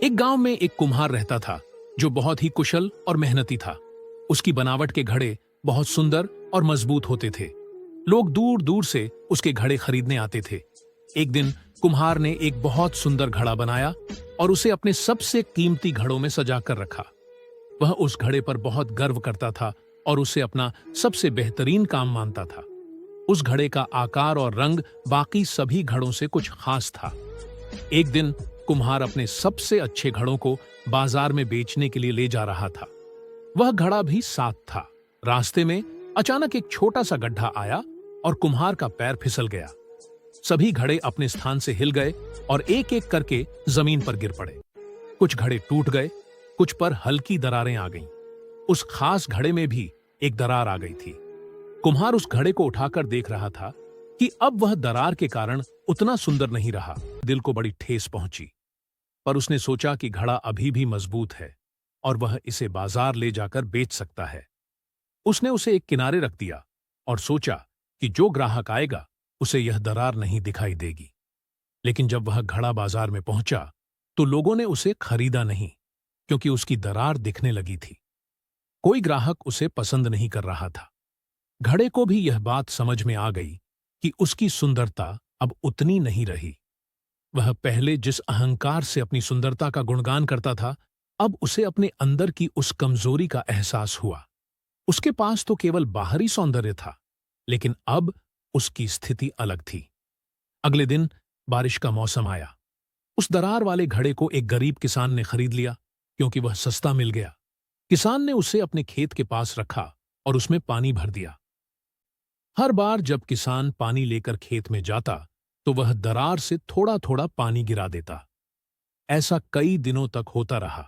एक गांव में एक कुम्हार रहता था जो बहुत ही कुशल और मेहनती था। उसकी बनावट के घड़े बहुत सुंदर और मजबूत होते थे। लोग दूर दूर से उसके घड़े खरीदने आते थे। एक दिन कुम्हार ने एक बहुत सुंदर घड़ा बनाया और उसे अपने सबसे कीमती घड़ों में सजा कर रखा। वह उस घड़े पर बहुत गर्व करता था और उसे अपना सबसे बेहतरीन काम मानता था। उस घड़े का आकार और रंग बाकी सभी घड़ों से कुछ खास था। एक दिन कुम्हार अपने सबसे अच्छे घड़ों को बाजार में बेचने के लिए ले जा रहा था। वह घड़ा भी साथ था। रास्ते में अचानक एक छोटा सा गड्ढा आया और कुम्हार का पैर फिसल गया। सभी घड़े अपने स्थान से हिल गए और एक एक करके जमीन पर गिर पड़े। कुछ घड़े टूट गए, कुछ पर हल्की दरारें आ गईं। उस खास घड़े में भी एक दरार आ गई थी। कुम्हार उस घड़े को उठाकर देख रहा था कि अब वह दरार के कारण उतना सुंदर नहीं रहा। दिल को बड़ी ठेस पहुंची, पर उसने सोचा कि घड़ा अभी भी मजबूत है और वह इसे बाजार ले जाकर बेच सकता है। उसने उसे एक किनारे रख दिया और सोचा कि जो ग्राहक आएगा उसे यह दरार नहीं दिखाई देगी। लेकिन जब वह घड़ा बाजार में पहुंचा तो लोगों ने उसे खरीदा नहीं, क्योंकि उसकी दरार दिखने लगी थी। कोई ग्राहक उसे पसंद नहीं कर रहा था। घड़े को भी यह बात समझ में आ गई कि उसकी सुंदरता अब उतनी नहीं रही। वह पहले जिस अहंकार से अपनी सुंदरता का गुणगान करता था, अब उसे अपने अंदर की उस कमजोरी का एहसास हुआ। उसके पास तो केवल बाहरी सौंदर्य था, लेकिन अब उसकी स्थिति अलग थी। अगले दिन बारिश का मौसम आया। उस दरार वाले घड़े को एक गरीब किसान ने खरीद लिया, क्योंकि वह सस्ता मिल गया। किसान ने उसे अपने खेत के पास रखा और उसमें पानी भर दिया। हर बार जब किसान पानी लेकर खेत में जाता तो वह दरार से थोड़ा थोड़ा पानी गिरा देता। ऐसा कई दिनों तक होता रहा।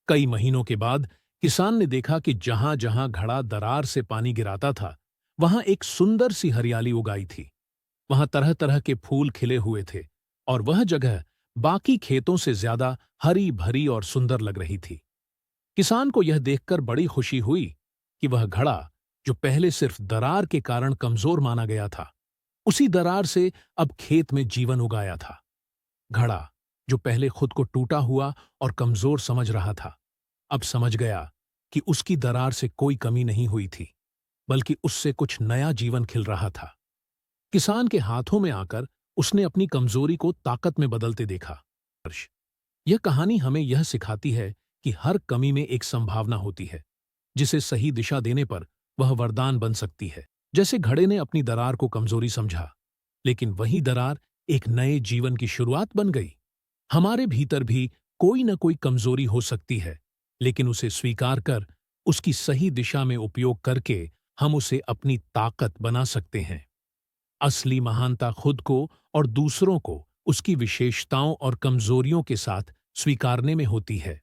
कई महीनों के बाद किसान ने देखा कि जहां जहां घड़ा दरार से पानी गिराता था, वहां एक सुंदर सी हरियाली उगाई थी। वहां तरह तरह के फूल खिले हुए थे और वह जगह बाकी खेतों से ज्यादा हरी भरी और सुंदर लग रही थी। किसान को यह देखकर बड़ी खुशी हुई कि वह घड़ा, जो पहले सिर्फ दरार के कारण कमजोर माना गया था, उसी दरार से अब खेत में जीवन उगाया था। घड़ा, जो पहले खुद को टूटा हुआ और कमजोर समझ रहा था, अब समझ गया कि उसकी दरार से कोई कमी नहीं हुई थी, बल्कि उससे कुछ नया जीवन खिल रहा था। किसान के हाथों में आकर उसने अपनी कमजोरी को ताकत में बदलते देखा। यह कहानी हमें यह सिखाती है कि हर कमी में एक संभावना होती है, जिसे सही दिशा देने पर वह वरदान बन सकती है। जैसे घड़े ने अपनी दरार को कमजोरी समझा, लेकिन वही दरार एक नए जीवन की शुरुआत बन गई। हमारे भीतर भी कोई न कोई कमजोरी हो सकती है, लेकिन उसे स्वीकार कर उसकी सही दिशा में उपयोग करके हम उसे अपनी ताकत बना सकते हैं। असली महानता खुद को और दूसरों को उसकी विशेषताओं और कमजोरियों के साथ स्वीकारने में होती है।